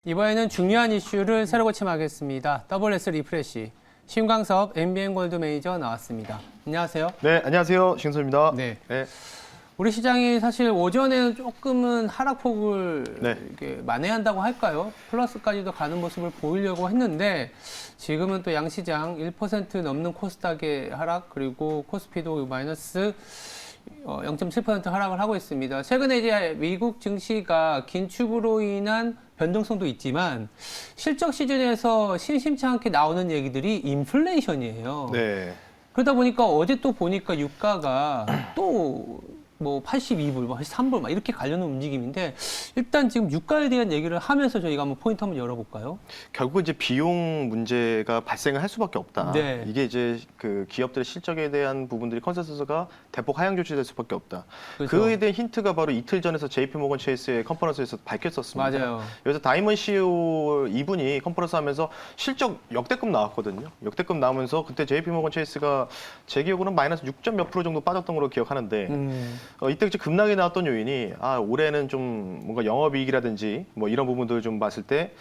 이번에는 중요한 이슈를 새로 고침하겠습니다. WS 리프레시 신광섭 MBN 골드 매니저 나왔습니다. 안녕하세요. 네, 안녕하세요. 신선입니다. 네. 네. 우리 시장이 사실 오전에는 조금은 하락폭을 네. 이렇게 만회한다고 할까요? 플러스까지도 가는 모습을 보이려고 했는데 지금은 또 양시장 1% 넘는 코스닥의 하락 그리고 코스피도 마이너스 0.7% 하락을 하고 있습니다. 최근에 이제 미국 증시가 긴축으로 인한 변동성도 있지만 실적 시즌에서 심심치 않게 나오는 얘기들이 인플레이션이에요. 네. 그러다 보니까 어제 또 보니까 유가가 또 뭐 82불, 83불 막 이렇게 가려는 움직임인데 일단 지금 유가에 대한 얘기를 하면서 저희가 한번 포인트 한번 열어볼까요? 결국 이제 비용 문제가 발생을 할 수밖에 없다. 네. 이게 이제 그 기업들의 실적에 대한 부분들이 컨센서스가 대폭 하향 조치될 수밖에 없다. 그렇죠. 그에 대한 힌트가 바로 이틀 전에서 JP 모건 체이스의 컨퍼런스에서 밝혔었습니다. 맞아요. 여기서 다이먼 CEO 이분이 컨퍼런스 하면서 실적 역대급 나왔거든요. 역대급 나오면서 그때 JP 모건 체이스가 제 기억으로는 마이너스 6점 몇 프로 정도 빠졌던 걸로 기억하는데 이때 이제 급락이 나왔던 요인이 올해는 좀 뭔가 영업이익이라든지 뭐 이런 부분들을 좀 봤을 때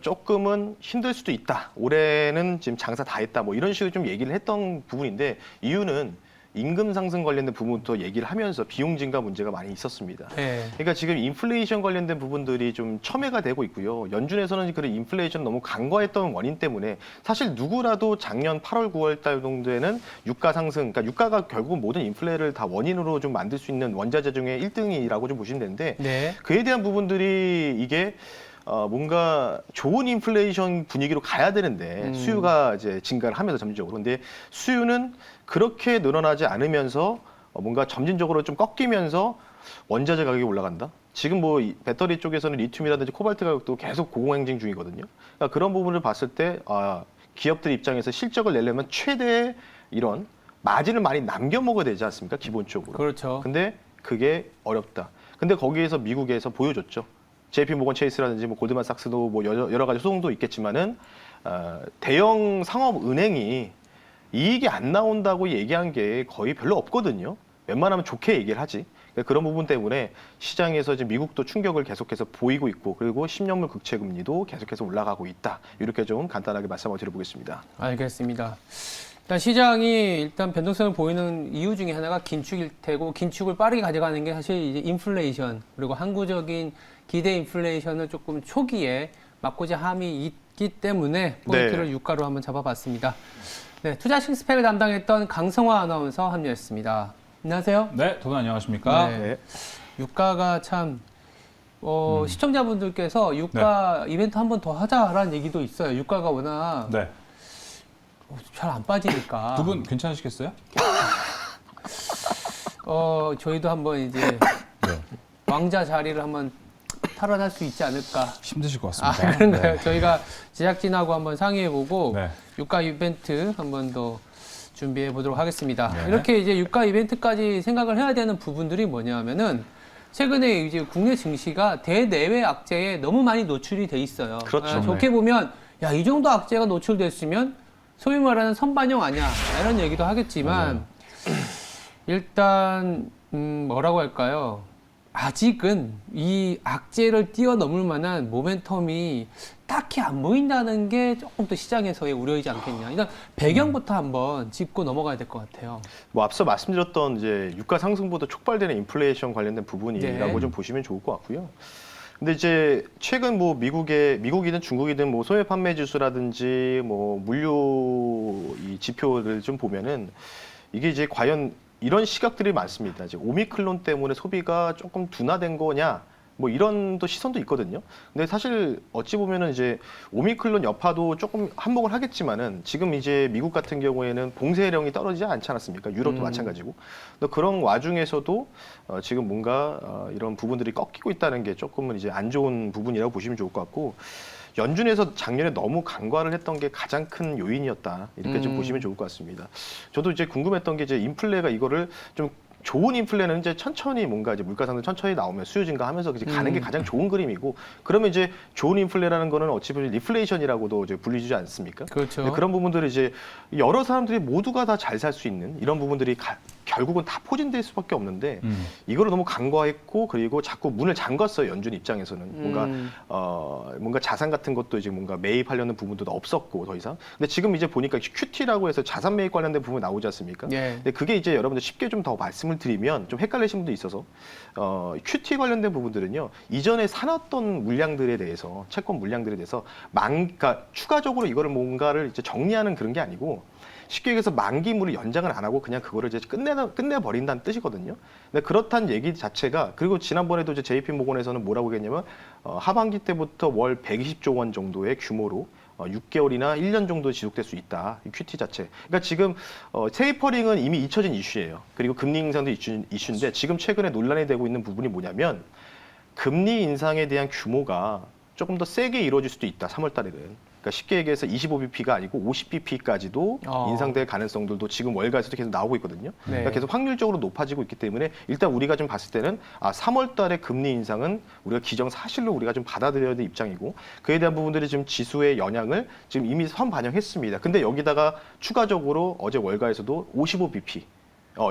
조금은 힘들 수도 있다. 올해는 지금 장사 다 했다. 뭐 이런 식으로 좀 얘기를 했던 부분인데 이유는 임금 상승 관련된 부분부터 얘기를 하면서 비용 증가 문제가 많이 있었습니다. 네. 그러니까 지금 인플레이션 관련된 부분들이 좀 첨예가 되고 있고요. 연준에서는 그런 인플레이션 너무 간과했던 원인 때문에 사실 누구라도 작년 8월, 9월 달 정도에는 유가 상승, 그러니까 유가가 결국 모든 인플레를 다 원인으로 좀 만들 수 있는 원자재 중에 1등이라고 좀 보시면 되는데 네. 그에 대한 부분들이 이게 뭔가 좋은 인플레이션 분위기로 가야 되는데 수요가 이제 증가를 하면서 점진적으로 근데 수요는 그렇게 늘어나지 않으면서 뭔가 점진적으로 좀 꺾이면서 원자재 가격이 올라간다. 지금 뭐 배터리 쪽에서는 리튬이라든지 코발트 가격도 계속 고공행진 중이거든요. 그러니까 그런 부분을 봤을 때 기업들 입장에서 실적을 내려면 최대의 이런 마진을 많이 남겨 먹어야 되지 않습니까? 기본적으로. 그렇죠. 근데 그게 어렵다. 근데 거기에서 미국에서 보여줬죠. JP 모건 체이스라든지 뭐 골드만삭스도 뭐 여러 가지 소송도 있겠지만은 대형 상업 은행이 이익이 안 나온다고 얘기한 게 거의 별로 없거든요. 웬만하면 좋게 얘기를 하지. 그러니까 그런 부분 때문에 시장에서 지금 미국도 충격을 계속해서 보이고 있고 그리고 10년물 국채 금리도 계속해서 올라가고 있다. 이렇게 좀 간단하게 말씀을 드려보겠습니다. 알겠습니다. 일단 시장이 일단 변동성을 보이는 이유 중에 하나가 긴축일 테고 긴축을 빠르게 가져가는 게 사실 이제 인플레이션 그리고 항구적인 기대 인플레이션을 조금 초기에 막고자 함이 있기 때문에 포인트를 유가로 한번 잡아봤습니다. 네, 투자 싱스팩을 담당했던 강성화 아나운서 합류했습니다. 안녕하세요. 네, 도전 안녕하십니까? 네. 유가가 참 시청자분들께서 유가 이벤트 한 번 더 하자라는 얘기도 있어요. 유가가 워낙 네. 잘 안 빠지니까. 두 분 괜찮으시겠어요? 저희도 한번 이제 네. 왕자 자리를 한번 탈환할 수 있지 않을까. 힘드실 것 같습니다. 아, 그런가요? 네. 저희가 제작진하고 한번 상의해보고 네. 유가 이벤트 한번 더 준비해 보도록 하겠습니다. 네. 이렇게 이제 유가 이벤트까지 생각을 해야 되는 부분들이 뭐냐면은 최근에 이제 국내 증시가 대내외 악재에 너무 많이 노출이 돼 있어요. 그렇죠. 좋게 보면 야, 이 정도 악재가 노출됐으면 소위 말하는 선반영 아니야 이런 얘기도 하겠지만 일단 뭐라고 할까요? 아직은 이 악재를 뛰어넘을 만한 모멘텀이 딱히 안 보인다는 게 조금 더 시장에서의 우려이지 않겠냐. 일단 배경부터 한번 짚고 넘어가야 될 것 같아요. 뭐 앞서 말씀드렸던 이제 유가 상승보다 촉발되는 인플레이션 관련된 부분이라고 네. 좀 보시면 좋을 것 같고요. 근데 이제 최근 뭐 미국이든 중국이든 뭐 소매 판매 지수라든지 뭐 물류 이 지표를 좀 보면은 이게 이제 과연 이런 시각들이 많습니다. 이제 오미크론 때문에 소비가 조금 둔화된 거냐? 뭐 이런 또 시선도 있거든요. 근데 사실 어찌 보면은 이제 오미크론 여파도 조금 한몫을 하겠지만은 지금 이제 미국 같은 경우에는 봉쇄령이 떨어지지 않지 않았습니까? 유럽도 마찬가지고. 또 그런 와중에서도 지금 뭔가 이런 부분들이 꺾이고 있다는 게 조금은 이제 안 좋은 부분이라고 보시면 좋을 것 같고. 연준에서 작년에 너무 간과를 했던 게 가장 큰 요인이었다. 이렇게 좀 보시면 좋을 것 같습니다. 저도 이제 궁금했던 게 이제 인플레가 이거를 좀 좋은 인플레는 이제 천천히 뭔가 이제 물가 상승 천천히 나오면 수요 증가하면서 이제 가는 게 가장 좋은 그림이고 그러면 이제 좋은 인플레라는 거는 어찌 보면 리플레이션이라고도 이제 불리지 않습니까? 그렇죠. 그런 부분들을 이제 여러 사람들이 모두가 다 잘 살 수 있는 이런 부분들이 결국은 다 포진될 수밖에 없는데 이거를 너무 간과했고 그리고 자꾸 문을 잠갔어요. 연준 입장에서는 뭔가 자산 같은 것도 이제 뭔가 매입하려는 부분도 없었고 더 이상. 근데 지금 이제 보니까 QT라고 해서 자산 매입 관련된 부분이 나오지 않습니까? 예. 근데 그게 이제 여러분들 쉽게 좀 더 말씀을 드리면 좀 헷갈리신 분도 있어서 QT 관련된 부분들은요 이전에 사놨던 물량들에 대해서 채권 물량들에 대해서 그러니까 추가적으로 이거를 뭔가를 이제 정리하는 그런 게 아니고 쉽게 얘기해서 만기물을 연장을 안 하고 그냥 그거를 이제 끝내버린다는 뜻이거든요. 근데 그렇다는 얘기 자체가 그리고 지난번에도 이제 JP모건에서는 뭐라고 했냐면 하반기 때부터 월 120조 원 정도의 규모로 6개월이나 1년 정도 지속될 수 있다. 이 QT 자체. 그러니까 지금 테이퍼링은 이미 잊혀진 이슈예요. 그리고 금리 인상도 이슈인데 지금 최근에 논란이 되고 있는 부분이 뭐냐면 금리 인상에 대한 규모가 조금 더 세게 이루어질 수도 있다. 3월 달에는. 그러니까 쉽게 얘기해서 25bp가 아니고 50bp까지도 인상될 가능성들도 지금 월가에서도 계속 나오고 있거든요. 네. 그러니까 계속 확률적으로 높아지고 있기 때문에 일단 우리가 좀 봤을 때는 3월 달에 금리 인상은 우리가 기정사실로 우리가 좀 받아들여야 될 입장이고 그에 대한 부분들이 지금 지수의 영향을 지금 이미 선반영했습니다. 근데 여기다가 추가적으로 어제 월가에서도 55bp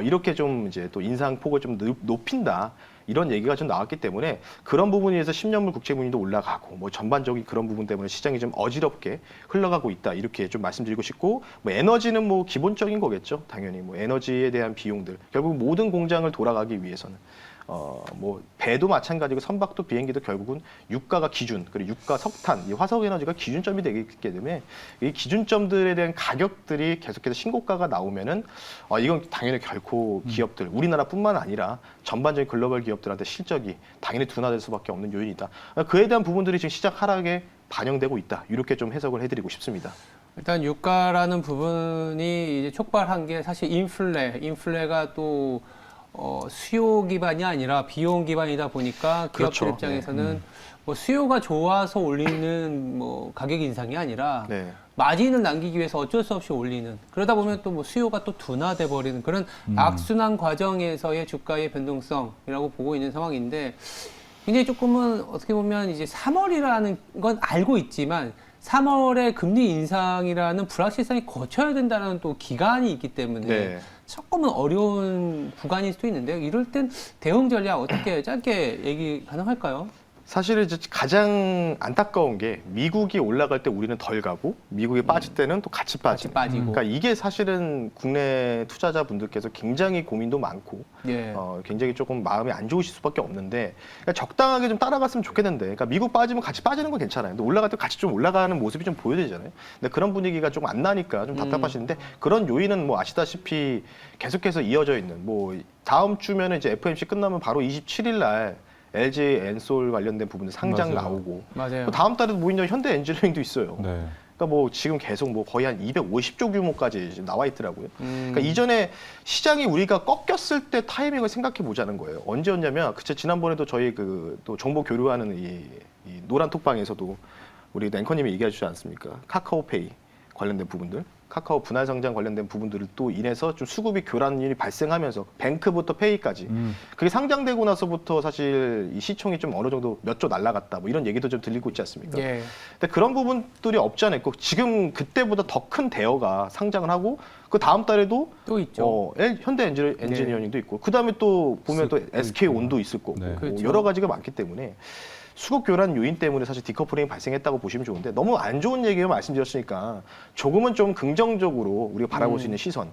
이렇게 좀 이제 또 인상폭을 좀 높인다. 이런 얘기가 좀 나왔기 때문에 그런 부분에 의해서 10년물 국채금리도 올라가고 뭐 전반적인 그런 부분 때문에 시장이 좀 어지럽게 흘러가고 있다 이렇게 좀 말씀드리고 싶고 뭐 에너지는 뭐 기본적인 거겠죠 당연히 뭐 에너지에 대한 비용들 결국 모든 공장을 돌아가기 위해서는 뭐 배도 마찬가지고 선박도 비행기도 결국은 유가가 기준 그리고 유가 석탄 이 화석 에너지가 기준점이 되기 때문에 이 기준점들에 대한 가격들이 계속해서 신고가가 나오면은 이건 당연히 결코 기업들 우리나라뿐만 아니라 전반적인 글로벌 기업들한테 실적이 당연히 둔화될 수밖에 없는 요인이다. 그에 대한 부분들이 지금 시장 하락에 반영되고 있다. 이렇게 좀 해석을 해드리고 싶습니다. 일단 유가라는 부분이 이제 촉발한 게 사실 인플레가 또 수요 기반이 아니라 비용 기반이다 보니까 기업들 그렇죠. 입장에서는 뭐 수요가 좋아서 올리는 뭐 가격 인상이 아니라 네. 마진을 남기기 위해서 어쩔 수 없이 올리는 그러다 보면 또 뭐 수요가 또 둔화돼 버리는 그런 악순환 과정에서의 주가의 변동성이라고 보고 있는 상황인데 굉장히 조금은 어떻게 보면 이제 3월이라는 건 알고 있지만 3월에 금리 인상이라는 불확실성이 거쳐야 된다는 또 기간이 있기 때문에 네. 조금은 어려운 구간일 수도 있는데요. 이럴 땐 대응 전략 어떻게 짧게 얘기 가능할까요? 사실 이제 가장 안타까운 게 미국이 올라갈 때 우리는 덜 가고 미국이 빠질 때는 또 같이 빠지고. 빠지고. 그러니까 이게 사실은 국내 투자자분들께서 굉장히 고민도 많고 예. 굉장히 조금 마음이 안 좋으실 수밖에 없는데 그러니까 적당하게 좀 따라갔으면 좋겠는데 그러니까 미국 빠지면 같이 빠지는 건 괜찮아요. 근데 올라갈 때 같이 좀 올라가는 모습이 좀 보여지잖아요. 근데 그런 분위기가 조금 안 나니까 좀 답답하시는데 그런 요인은 뭐 아시다시피 계속해서 이어져 있는 뭐 다음 주면은 이제 FOMC 끝나면 바로 27일 날 LG 엔솔 관련된 부분들 상장 맞아요. 나오고 맞아요. 또 다음 달에도 뭐 있냐 현대 엔지니어링도 있어요. 네. 그러니까 뭐 지금 계속 뭐 거의 한 250조 규모까지 지금 나와 있더라고요. 그러니까 이전에 시장이 우리가 꺾였을 때 타이밍을 생각해 보자는 거예요. 언제였냐면 그쵸 지난번에도 저희 그 또 정보 교류하는 이 노란 톡방에서도 우리 앵커님이 얘기해 주지 않습니까? 카카오페이 관련된 부분들. 카카오 분할 성장 관련된 부분들을 또 인해서 좀 수급이 교란이 발생하면서 뱅크부터 페이까지 그게 상장되고 나서부터 사실 이 시총이 좀 어느 정도 몇 조 날라갔다 뭐 이런 얘기도 좀 들리고 있지 않습니까? 예. 근데 그런 부분들이 없지 않아 있고 지금 그때보다 더 큰 대여가 상장을 하고 그 다음 달에도 또 있죠. 현대 엔지니어링도 있고 그 다음에 또 보면 또 SK 온도 있을 거고 네. 뭐 그렇죠. 여러 가지가 많기 때문에 수급 교란 요인 때문에 사실 디커플링이 발생했다고 보시면 좋은데 너무 안 좋은 얘기를 말씀드렸으니까 조금은 좀 긍정적으로 우리가 바라볼 수 있는 시선.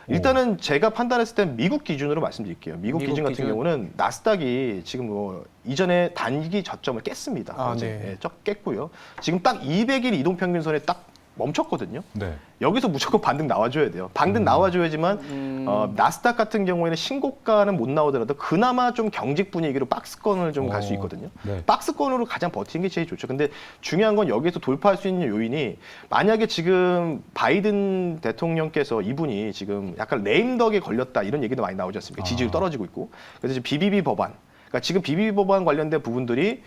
일단은 제가 판단했을 땐 미국 기준으로 말씀드릴게요. 미국 기준 같은 기준. 경우는 나스닥이 지금 뭐 이전에 단기 저점을 깼습니다. 아, 어제 네. 깼고요. 지금 딱 200일 이동 평균선에 딱 멈췄거든요. 네. 여기서 무조건 반등 나와줘야 돼요. 반등 나와줘야지만 나스닥 같은 경우에는 신고가는 못 나오더라도 그나마 좀 경직 분위기로 박스권을 좀 갈 수 있거든요. 네. 박스권으로 가장 버티는 게 제일 좋죠. 근데 중요한 건 여기서 돌파할 수 있는 요인이 만약에 지금 바이든 대통령께서 이분이 지금 약간 레임덕에 걸렸다 이런 얘기도 많이 나오지 않습니까? 지지율 떨어지고 있고. 그래서 지금 BBB 법안, 그러니까 지금 BBB 법안 관련된 부분들이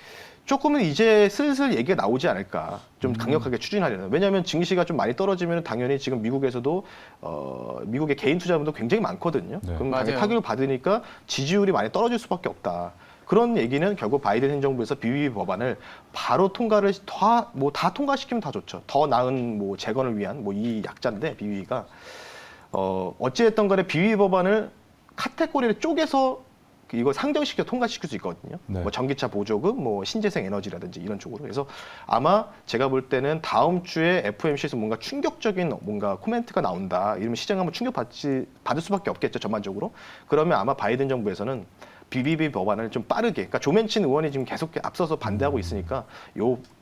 조금은 이제 슬슬 얘기가 나오지 않을까. 좀 강력하게 추진하려는. 왜냐하면 증시가 좀 많이 떨어지면 당연히 지금 미국에서도 미국의 개인 투자분도 굉장히 많거든요. 네. 그럼 맞아요. 당연히 타격을 받으니까 지지율이 많이 떨어질 수밖에 없다. 그런 얘기는 결국 바이든 행정부에서 BBB 법안을 바로 통과를 다 통과시키면 다 좋죠. 더 나은 뭐 재건을 위한 뭐 이 약자인데 BBB가 어찌됐든 간에 BBB 법안을 카테고리를 쪼개서 이거 상정시켜 통과시킬 수 있거든요. 네. 뭐 전기차 보조금, 뭐 신재생 에너지라든지 이런 쪽으로. 그래서 아마 제가 볼 때는 다음 주에 FOMC에서 뭔가 충격적인 뭔가 코멘트가 나온다. 이러면 시장 한번 받을 수밖에 없겠죠, 전반적으로. 그러면 아마 바이든 정부에서는 BBB 법안을 좀 빠르게, 그러니까 조맨친 의원이 지금 계속 앞서서 반대하고 있으니까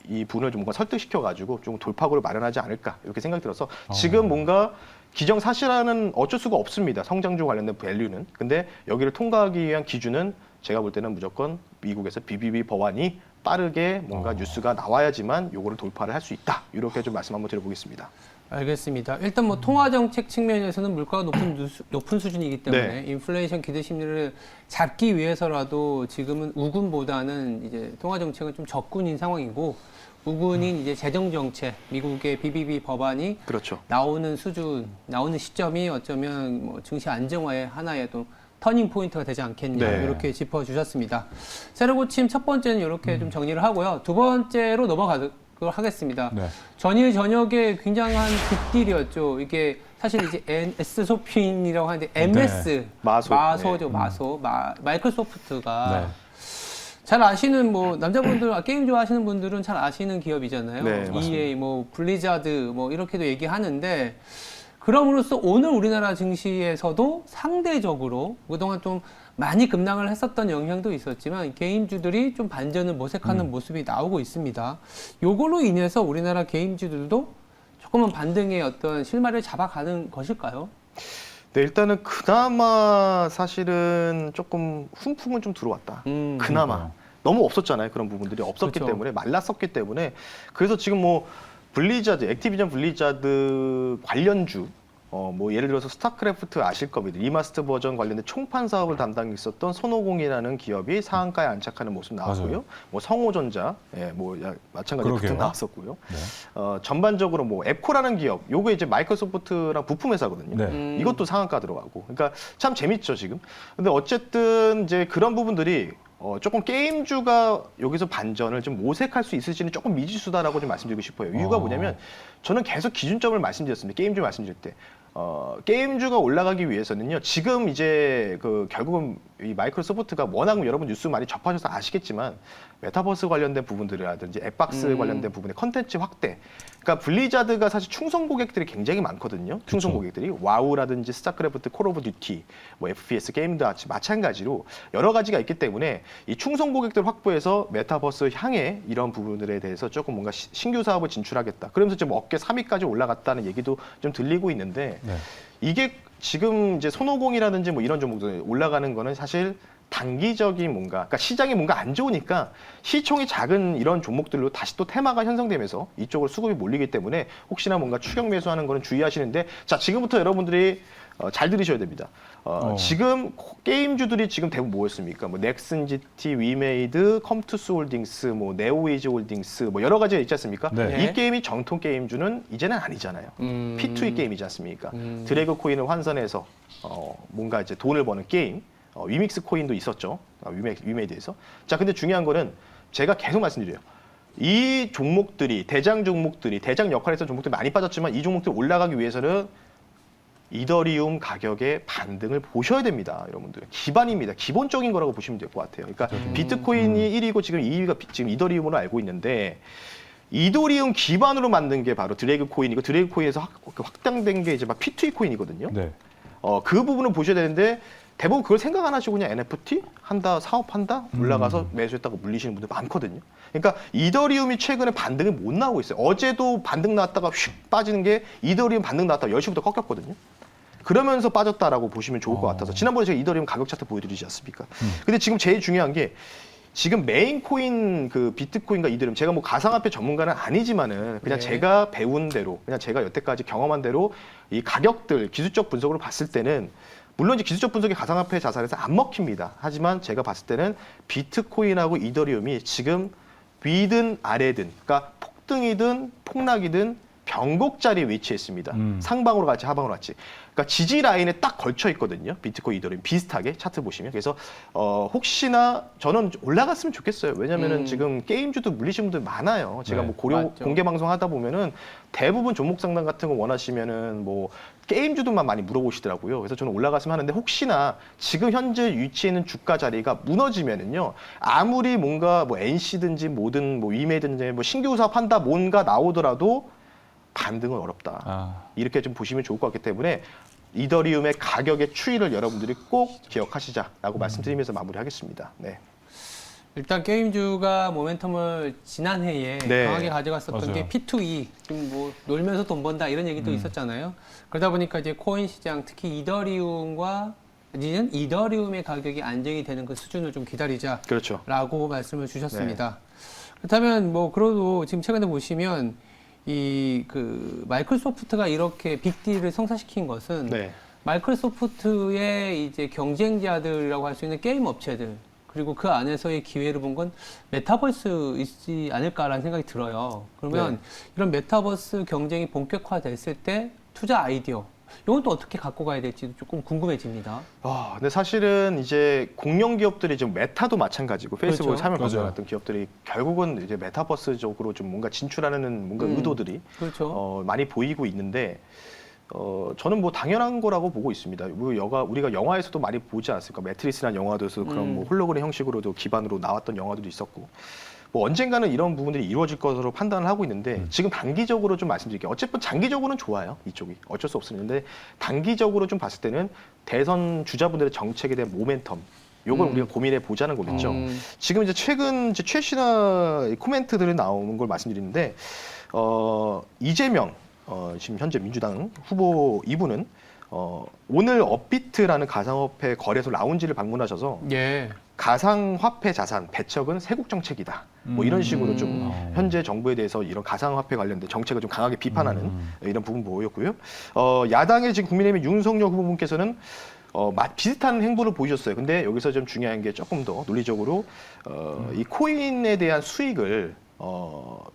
이 분을 좀 뭔가 설득시켜가지고 좀 돌파구를 마련하지 않을까 이렇게 생각이 들어서 지금 뭔가 기정사실화는 어쩔 수가 없습니다. 성장주 관련된 밸류는. 근데 여기를 통과하기 위한 기준은 제가 볼 때는 무조건 미국에서 BBB 법안이 빠르게 뭔가 뉴스가 나와야지만 요거를 돌파를 할 수 있다. 이렇게 좀 말씀 한번 드려보겠습니다. 알겠습니다. 일단 뭐 통화 정책 측면에서는 물가가 높은 수준이기 때문에 인플레이션 기대 심리를 잡기 위해서라도 지금은 우군보다는 이제 통화 정책은 좀 적군인 상황이고 우군인 이제 재정 정책, 미국의 BBB 법안이 그렇죠. 나오는 수준, 나오는 시점이 어쩌면 뭐 증시 안정화의 하나의 또 터닝 포인트가 되지 않겠냐 네. 이렇게 짚어주셨습니다. 세로 고침 첫 번째는 이렇게 좀 정리를 하고요. 두 번째로 넘어가도록 하겠습니다. 네. 전일 저녁에 굉장한 빅딜이었죠. 이게 사실 이제 S소핀이라고 하는데 MS 마소죠. 마이크로소프트가 네. 잘 아시는 뭐 남자분들 게임 좋아하시는 분들은 잘 아시는 기업이잖아요. 네, 맞습니다. EA 뭐 블리자드 뭐 이렇게도 얘기하는데 그럼으로써 오늘 우리나라 증시에서도 상대적으로 그동안 좀 많이 급락을 했었던 영향도 있었지만 게임주들이 좀 반전을 모색하는 모습이 나오고 있습니다. 요걸로 인해서 우리나라 게임주들도 조금은 반등의 어떤 실마리를 잡아가는 것일까요? 네, 일단은 그나마 사실은 조금 훈풍은 좀 들어왔다. 그나마. 그러니까요. 너무 없었잖아요. 그런 부분들이 없었기 그렇죠. 때문에 말랐었기 때문에 그래서 지금 뭐 블리자드, 액티비전 블리자드 관련주 뭐 예를 들어서 스타크래프트 아실 겁니다. 리마스터 버전 관련된 총판 사업을 담당했었던 손오공이라는 기업이 상한가에 안착하는 모습 나왔고요. 맞아요. 뭐 성호전자, 마찬가지로 그러게요. 급등 나왔었고요. 네. 전반적으로 뭐 앱코라는 기업, 요거 이제 마이크로소프트랑 부품 회사거든요. 네. 이것도 상한가 들어가고. 그러니까 참 재밌죠 지금. 근데 어쨌든 이제 그런 부분들이 조금 게임주가 여기서 반전을 좀 모색할 수 있을지는 조금 미지수다라고 좀 말씀드리고 싶어요. 이유가 뭐냐면 저는 계속 기준점을 말씀드렸습니다. 게임주 말씀드릴 때. 게임주가 올라가기 위해서는요. 지금 이제 결국은 이 마이크로소프트가 워낙 여러분 뉴스 많이 접하셔서 아시겠지만 메타버스 관련된 부분들이라든지 앱박스 관련된 부분의 컨텐츠 확대. 그러니까 블리자드가 사실 충성 고객들이 굉장히 많거든요. 충성 그쵸. 고객들이 와우라든지 스타크래프트, 콜 오브 듀티, 뭐 FPS 게임도 마찬가지로 여러 가지가 있기 때문에 이 충성 고객들 확보해서 메타버스 향해 이런 부분들에 대해서 조금 뭔가 신규 사업을 진출하겠다. 그러면서 지금 어깨 3위까지 올라갔다는 얘기도 좀 들리고 있는데 네. 이게 지금 이제 손오공이라든지 뭐 이런 종목들 올라가는 거는 사실 단기적인 뭔가, 그러니까 시장이 뭔가 안 좋으니까 시총이 작은 이런 종목들로 다시 또 테마가 형성되면서 이쪽으로 수급이 몰리기 때문에 혹시나 뭔가 추격 매수하는 거는 주의하시는데 자, 지금부터 여러분들이 잘 들으셔야 됩니다. 지금 게임주들이 지금 대부분 뭐였습니까? 뭐 넥슨 GT, 위메이드, 컴투스 홀딩스, 뭐 네오에이지 홀딩스, 뭐 여러 가지가 있지 않습니까? 네. 이 게임이 정통 게임주는 이제는 아니잖아요. P2E 게임이지 않습니까? 드래그 코인을 환산해서 뭔가 이제 돈을 버는 게임. 위믹스 코인도 있었죠. 위메이드에서. 자, 근데 중요한 거는 제가 계속 말씀드려요. 이 종목들이 대장 역할을 했던 종목들이 많이 빠졌지만 이 종목들 올라가기 위해서는 이더리움 가격의 반등을 보셔야 됩니다, 여러분들. 기반입니다. 기본적인 거라고 보시면 될 것 같아요. 그러니까 비트코인이 1위고 지금 2위가 지금 이더리움으로 알고 있는데 이더리움 기반으로 만든 게 바로 드래그 코인이고 드래그 코인에서 확장된 게 이제 막 P2E 코인이거든요. 네. 그 부분을 보셔야 되는데 대부분 그걸 생각 안 하시고 그냥 NFT 한다, 사업한다, 올라가서 매수했다고 물리시는 분들 많거든요. 그러니까 이더리움이 최근에 반등이 못 나오고 있어요. 어제도 반등 나왔다가 휙 빠지는 게 이더리움 반등 나왔다가 10시부터 꺾였거든요. 그러면서 빠졌다라고 보시면 좋을 것 같아서 지난번에 제가 이더리움 가격 차트 보여드리지 않습니까? 근데 지금 제일 중요한 게 지금 메인 코인 비트코인과 이더리움 제가 뭐 가상화폐 전문가는 아니지만은 그냥 제가 배운 대로 그냥 제가 여태까지 경험한 대로 이 가격들 기술적 분석으로 봤을 때는 물론 이제 기술적 분석이 가상화폐 자산에서 안 먹힙니다. 하지만 제가 봤을 때는 비트코인하고 이더리움이 지금 위든 아래든 그러니까 폭등이든 폭락이든 변곡 자리에 위치했습니다. 상방으로 갈지 하방으로 갈지. 그러니까 지지 라인에 딱 걸쳐 있거든요. 비트코인, 이더리움 비슷하게 차트 보시면. 그래서 혹시나 저는 올라갔으면 좋겠어요. 왜냐면은 지금 게임주도 물리신 분들 많아요. 제가 네, 뭐 고려 맞죠. 공개 방송 하다 보면은 대부분 종목 상담 같은 거 원하시면은 뭐 게임주들만 많이 물어보시더라고요. 그래서 저는 올라갔으면 하는데 혹시나 지금 현재 위치해 있는 주가 자리가 무너지면은요. 아무리 뭔가 뭐 NC든지 뭐든 뭐 위메든지 뭐 신규 사업 한다 뭔가 나오더라도 반등은 어렵다. 아, 이렇게 좀 보시면 좋을 것 같기 때문에 이더리움의 가격의 추이를 여러분들이 꼭 기억하시자라고 말씀드리면서 마무리하겠습니다. 네. 일단 게임주가 모멘텀을 지난해에 네. 강하게 가져갔었던 맞아요. 게 P2E, 좀 뭐 놀면서 돈 번다 이런 얘기도 있었잖아요. 그러다 보니까 이제 코인 시장, 특히 이더리움과 이제는 이더리움의 가격이 안정이 되는 그 수준을 좀 기다리자라고 그렇죠. 말씀을 주셨습니다. 그렇다면 뭐 그래도 지금 최근에 보시면 이 그 마이크로소프트가 이렇게 빅딜을 성사시킨 것은 네. 마이크로소프트의 이제 경쟁자들이라고 할 수 있는 게임 업체들 그리고 그 안에서의 기회를 본 건 메타버스 있지 않을까라는 생각이 들어요. 그러면 네. 이런 메타버스 경쟁이 본격화됐을 때 투자 아이디어 이건 또 어떻게 갖고 가야 될지도 조금 궁금해집니다. 근데 사실은 이제 공룡 기업들이 지금 메타도 마찬가지고 페이스북을 그렇죠. 사면 맞아요. 가져갔던 기업들이 결국은 이제 메타버스 쪽으로 좀 뭔가 진출하는 뭔가 의도들이 그렇죠. 많이 보이고 있는데 저는 뭐 당연한 거라고 보고 있습니다. 우리가 영화에서도 많이 보지 않았습니까? 매트리스라는 영화도에서 그런 뭐 홀로그램 형식으로도 기반으로 나왔던 영화들도 있었고 뭐 언젠가는 이런 부분들이 이루어질 것으로 판단을 하고 있는데 지금 단기적으로 좀 말씀드릴게요. 어쨌든 장기적으로는 좋아요. 이쪽이 어쩔 수 없었는데 단기적으로 좀 봤을 때는 대선 주자분들의 정책에 대한 모멘텀 요걸 우리가 고민해 보자는 거겠죠. 지금 이제 최근 이제 최신화 코멘트들이 나오는 걸 말씀드리는데 이재명 지금 현재 민주당 후보 이분은 오늘 업비트라는 가상화폐 거래소 라운지를 방문하셔서 예. 가상화폐 자산 배척은 세국 정책이다. 뭐 이런 식으로 좀 현재 정부에 대해서 이런 가상화폐 관련된 정책을 좀 강하게 비판하는 이런 부분 보였고요. 야당의 지금 국민의힘 윤석열 후보분께서는 비슷한 행보를 보이셨어요. 근데 여기서 좀 중요한 게 조금 더 논리적으로 이 코인에 대한 수익을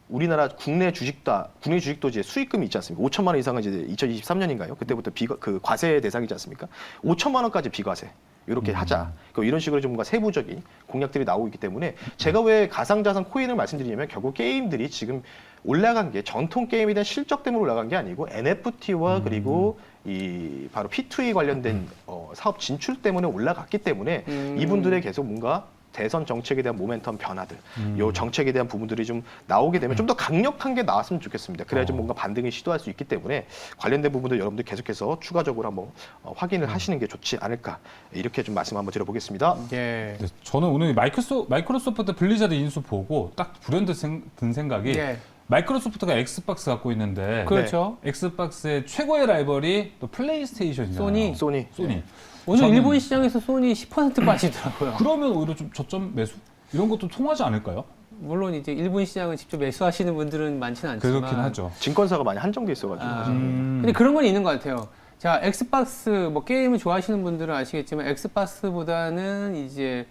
우리나라 국내 주식도 이제 수익금이 있지 않습니까? 5천만 원 이상은 이제 2023년인가요? 그때부터 그 과세 대상이지 않습니까? 5천만 원까지 비과세. 이렇게 하자. 이런 식으로 좀 뭔가 세부적인 공약들이 나오고 있기 때문에 제가 왜 가상자산 코인을 말씀드리냐면 결국 게임들이 지금 올라간 게 전통 게임에 대한 실적 때문에 올라간 게 아니고 NFT와 그리고 이 바로 P2E 관련된 사업 진출 때문에 올라갔기 때문에 이분들의 계속 뭔가 대선 정책에 대한 모멘텀 변화들, 요 정책에 대한 부분들이 좀 나오게 되면 좀 더 강력한 게 나왔으면 좋겠습니다. 그래야 좀 뭔가 반등을 시도할 수 있기 때문에 관련된 부분들 여러분들 계속해서 추가적으로 한번 확인을 하시는 게 좋지 않을까 이렇게 좀 말씀 한번 드려보겠습니다. 예. 네, 저는 오늘 마이크로소프트 블리자드 인수 보고 딱 불현듯 든 생각이 예. 마이크로소프트가 엑스박스 갖고 있는데 그렇죠. 엑스박스의 최고의 라이벌이 또 플레이스테이션이잖아요. 소니. 소니. 오늘 저는- 일본 시장에서 소니 10% 빠지더라고요. 그러면 오히려 좀 저점 매수 이런 것도 통하지 않을까요? 물론 이제 일본 시장을 직접 매수하시는 분들은 많지는 않지만 그렇긴 하죠. 증권사가 많이 한정돼 있어가지고. 아, 사실. 근데 그런 건 있는 것 같아요. 자, 엑스박스 뭐 게임을 좋아하시는 분들은 아시겠지만 엑스박스보다는 이제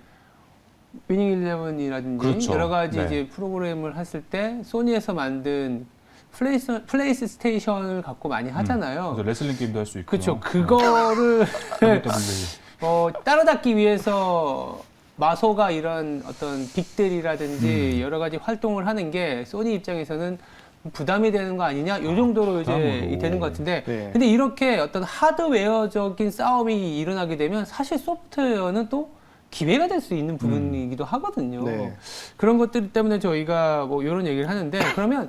위닝 11이라든지 그렇죠. 여러 가지 네. 이제 프로그램을 했을 때 소니에서 만든 플레이스 스테이션을 갖고 많이 하잖아요. 그래서 레슬링 게임도 할 수 있고. 그렇죠. 그거를 WWE. 따라잡기 위해서 마소가 이런 어떤 빅들이라든지 여러 가지 활동을 하는 게 소니 입장에서는 부담이 되는 거 아니냐? 이 정도로 이제 부담으로. 되는 것 같은데. 네. 근데 이렇게 어떤 하드웨어적인 싸움이 일어나게 되면 사실 소프트웨어는 또 기회가 될 수 있는 부분이기도 하거든요. 네. 그런 것들 때문에 저희가 뭐 이런 얘기를 하는데 그러면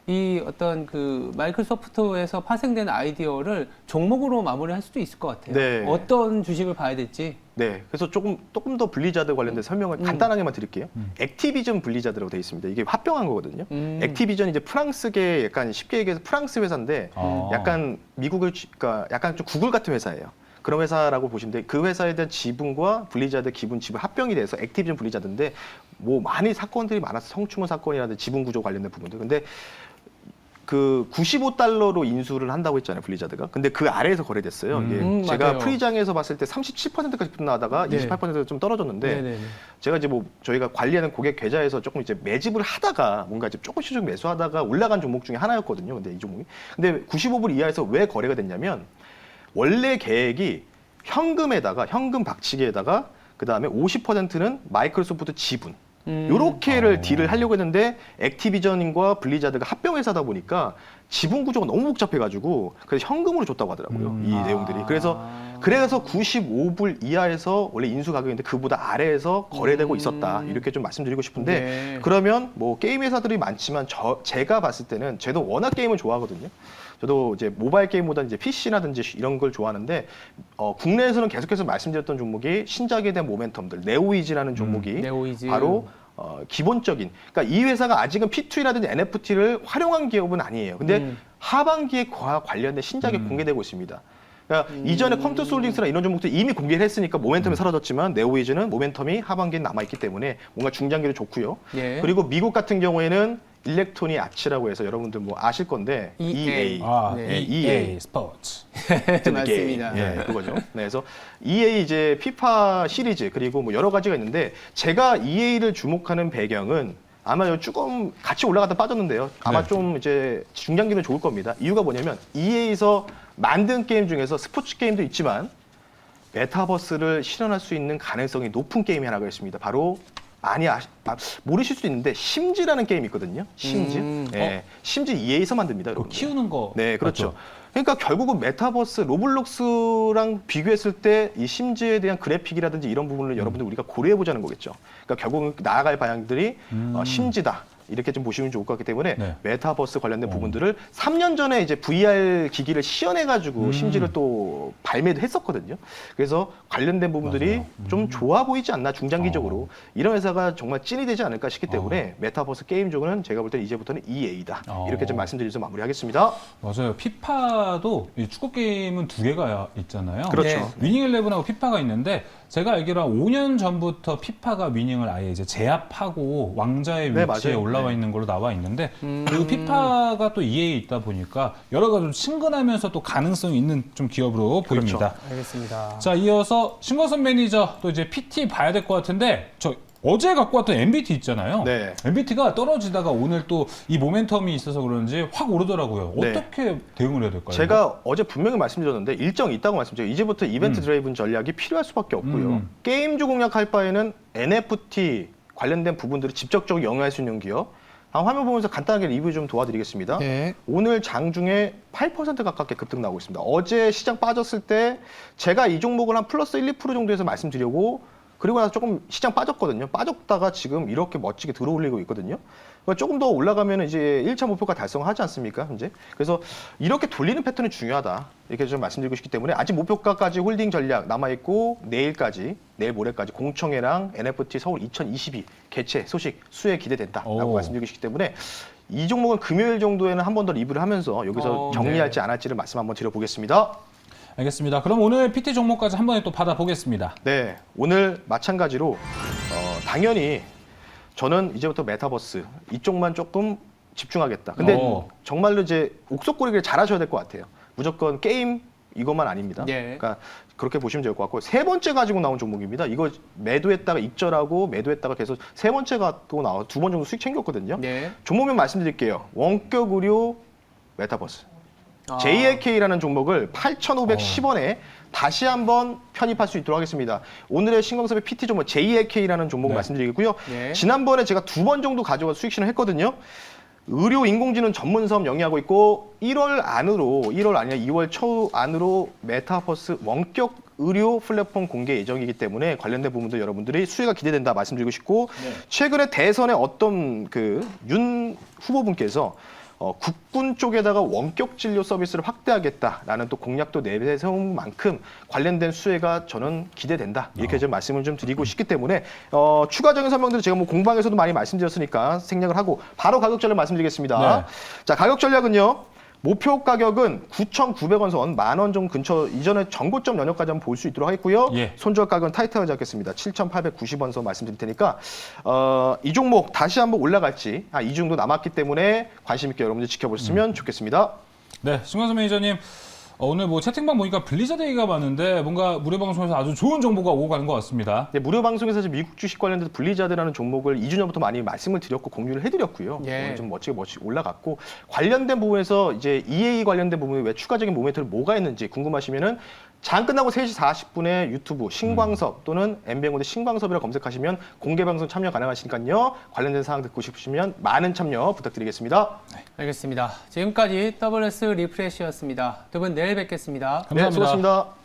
이 어떤 그 마이크로소프트에서 파생된 아이디어를 종목으로 마무리할 수도 있을 것 같아요. 네. 어떤 주식을 봐야 될지. 네, 그래서 조금 더 블리자드 관련된 설명을 간단하게만 드릴게요. 액티비전 블리자드라고 되어 있습니다. 이게 합병한 거거든요. 액티비전 이제 프랑스계 약간 쉽게 얘기해서 프랑스 회사인데 약간 그러니까 약간 좀 구글 같은 회사예요. 그런 회사라고 보시면 돼. 그 회사에 대한 지분과 블리자드 기분 지분 합병이 돼서 액티비전 블리자드인데 뭐 많이 사건들이 많아서 성추문 사건이라든지 지분 구조 관련된 부분들. 근데 그 95달러로 인수를 한다고 했잖아요, 블리자드가. 근데 그 아래에서 거래됐어요. 이게 제가 맞아요. 프리장에서 봤을 때 37%까지 급등하다가 네. 28%가 좀 떨어졌는데 네네네. 제가 이제 뭐 저희가 관리하는 고객 계좌에서 조금 이제 매집을 하다가 뭔가 이제 조금씩 매수하다가 올라간 종목 중에 하나였거든요. 근데 이 종목이. 근데 95불 이하에서 왜 거래가 됐냐면 원래 계획이 현금 박치기에다가 그다음에 50%는 마이크로소프트 지분 요렇게를 딜을 하려고 했는데 액티비전과 블리자드가 합병회사다 보니까 지분 구조가 너무 복잡해가지고 그래서 현금으로 줬다고 하더라고요. 이 내용들이. 그래서 95불 이하에서 원래 인수 가격인데 그보다 아래에서 거래되고 있었다. 이렇게 좀 말씀드리고 싶은데 네. 그러면 뭐 게임 회사들이 많지만 제가 봤을 때는 저도 워낙 게임을 좋아하거든요. 저도 이제 모바일 게임보다 이제 PC라든지 이런 걸 좋아하는데 국내에서는 계속해서 말씀드렸던 종목이 신작에 대한 모멘텀들 네오이즈라는 종목이 네오이즈. 바로 기본적인 그러니까 이 회사가 아직은 P2E라든지 NFT를 활용한 기업은 아니에요. 근데 하반기에 그와 관련된 신작이 공개되고 있습니다. 그러니까 이전에 컴투스 홀딩스나 이런 종목들 이미 공개를 했으니까 모멘텀이 사라졌지만 네오이즈는 모멘텀이 하반기에 남아있기 때문에 뭔가 중장기로 좋고요. 예. 그리고 미국 같은 경우에는 일렉트로닉 아츠라고 해서 여러분들 뭐 아실 건데 EA. 아, 네. EA 스포츠. 맞습니다. 예, 그거죠. 네, 그래서 EA 이제 피파 시리즈 그리고 뭐 여러 가지가 있는데 제가 EA를 주목하는 배경은 아마 조금 같이 올라갔다 빠졌는데요. 아마 네. 좀 이제 중장기는 좋을 겁니다. 이유가 뭐냐면 EA에서 만든 게임 중에서 스포츠 게임도 있지만 메타버스를 실현할 수 있는 가능성이 높은 게임이 하나가 있습니다. 바로 모르실 수도 있는데 심즈라는 게임이 있거든요. 심즈. 예, 심즈 EA에서 만듭니다. 그 여러분. 키우는 거. 네, 그렇죠. 맞죠? 그러니까 결국은 메타버스, 로블록스랑 비교했을 때 이 심즈에 대한 그래픽이라든지 이런 부분을 여러분들 우리가 고려해 보자는 거겠죠. 그러니까 결국은 나아갈 방향들이 심즈다. 이렇게 좀 보시면 좋을 것 같기 때문에 네. 메타버스 관련된 부분들을 3년 전에 이제 VR 기기를 시연해가지고 심지를 또 발매도 했었거든요. 그래서 관련된 부분들이 맞아요. 좀 좋아 보이지 않나 중장기적으로 이런 회사가 정말 찐이 되지 않을까 싶기 때문에 메타버스 게임 쪽은 제가 볼 때 이제부터는 EA다. 이렇게 좀 말씀드리면서 마무리하겠습니다. 맞아요. 피파도 이 축구 게임은 두 개가 있잖아요. 그렇죠. 네. 위닝 11하고 피파가 있는데 제가 알기로 한 5년 전부터 피파가 위닝을 아예 이제 제압하고 왕자의 네, 위치에 맞아요. 올라와 네. 있는 걸로 나와 있는데 그리고 피파가 또 EA에 있다 보니까 여러 가지 좀 친근하면서 또 가능성이 있는 좀 기업으로 보입니다. 알겠습니다. 자, 이어서 신건선 매니저 또 이제 PT 봐야 될 것 같은데 저 어제 갖고 왔던 MBT 있잖아요. 네. MBT가 떨어지다가 오늘 또 이 모멘텀이 있어서 그런지 확 오르더라고요. 네. 어떻게 대응을 해야 될까요? 제가 어제 분명히 말씀드렸는데 일정 있다고 말씀드려요. 이제부터 이벤트 드라이븐 전략이 필요할 수밖에 없고요. 게임주 공략할 바에는 NFT 관련된 부분들을 직접적으로 영위할 수 있는 기업. 화면 보면서 간단하게 리뷰 좀 도와드리겠습니다. 네. 오늘 장중에 8% 가깝게 급등 나오고 있습니다. 어제 시장 빠졌을 때 제가 이 종목을 한 플러스 1, 2% 정도에서 말씀드리고 그리고 나서 조금 시장 빠졌거든요. 빠졌다가 지금 이렇게 멋지게 들어올리고 있거든요. 그러니까 조금 더 올라가면 이제 1차 목표가 달성하지 않습니까? 이제 그래서 이렇게 돌리는 패턴이 중요하다. 이렇게 좀 말씀드리고 싶기 때문에 아직 목표가까지 홀딩 전략 남아있고 내일 모레까지 공청회랑 NFT 서울 2022 개최 소식 수혜 기대된다라고 오. 말씀드리고 싶기 때문에 이 종목은 금요일 정도에는 한 번 더 리뷰를 하면서 여기서 정리할지 안 할지를 말씀 한번 드려보겠습니다. 알겠습니다. 그럼 오늘 PT 종목까지 한 번에 또 받아보겠습니다. 네, 오늘 마찬가지로 당연히 저는 이제부터 메타버스 이쪽만 조금 집중하겠다. 근데 오. 정말로 이제 옥석고리를 잘 하셔야 될 것 같아요. 무조건 게임 이것만 아닙니다. 예. 그러니까 그렇게 보시면 될 것 같고 세 번째 가지고 나온 종목입니다. 이거 매도했다가 익절하고 매도했다가 계속 세 번째 갖고 나와 두 번 정도 수익 챙겼거든요. 네. 종목명 말씀드릴게요. 원격 의료 메타버스. 아. JAK라는 종목을 8,510원에 다시 한번 편입할 수 있도록 하겠습니다. 오늘의 신광섭의 PT 종목 JAK라는 종목 네. 말씀드리고요. 네. 지난번에 제가 두 번 정도 가져가 수익 실현 했거든요. 의료 인공지능 전문 사업 영위하고 있고 1월 아니라 2월 초 안으로 메타버스 원격 의료 플랫폼 공개 예정이기 때문에 관련된 부분도 여러분들이 수혜가 기대된다 말씀드리고 싶고 최근에 대선에 어떤 그 윤 후보분께서 국군 쪽에다가 원격 진료 서비스를 확대하겠다라는 또 공약도 내세운 만큼 관련된 수혜가 저는 기대된다. 이렇게 좀 말씀을 좀 드리고 싶기 때문에 추가적인 설명들을 제가 뭐 공방에서도 많이 말씀드렸으니까 생략을 하고 바로 가격 전략 말씀드리겠습니다. 네. 자, 가격 전략은요. 목표 가격은 9,900원 선, 10,000원 좀 근처 이전에 정고점 연역까지 한번 볼 수 있도록 하겠고요. 예. 손절 가격은 타이트하게 잡겠습니다. 7,890원 선 말씀드릴 테니까 이 종목 다시 한번 올라갈지 이 정도 남았기 때문에 관심 있게 여러분들 지켜보시면 좋겠습니다. 네, 신광섭 매니저님. 오늘 뭐 채팅방 보니까 블리자드 얘기가 많은데 뭔가 무료 방송에서 아주 좋은 정보가 오고 가는 것 같습니다. 네, 무료 방송에서 이제 미국 주식 관련돼서 블리자드라는 종목을 2주 전부터 많이 말씀을 드렸고 공유를 해드렸고요. 예. 오늘 좀 멋지게 올라갔고 관련된 부분에서 이제 EA 관련된 부분에 왜 추가적인 모멘트를 뭐가 있는지 궁금하시면은 장 끝나고 3시 40분에 유튜브 신광섭 또는 엠뱅고드 신광섭이라 검색하시면 공개 방송 참여 가능하시니까요. 관련된 사항 듣고 싶으시면 많은 참여 부탁드리겠습니다. 알겠습니다. 지금까지 WS 리프레시였습니다. 두 분 내일 뵙겠습니다. 감사합니다. 네, 수고하셨습니다.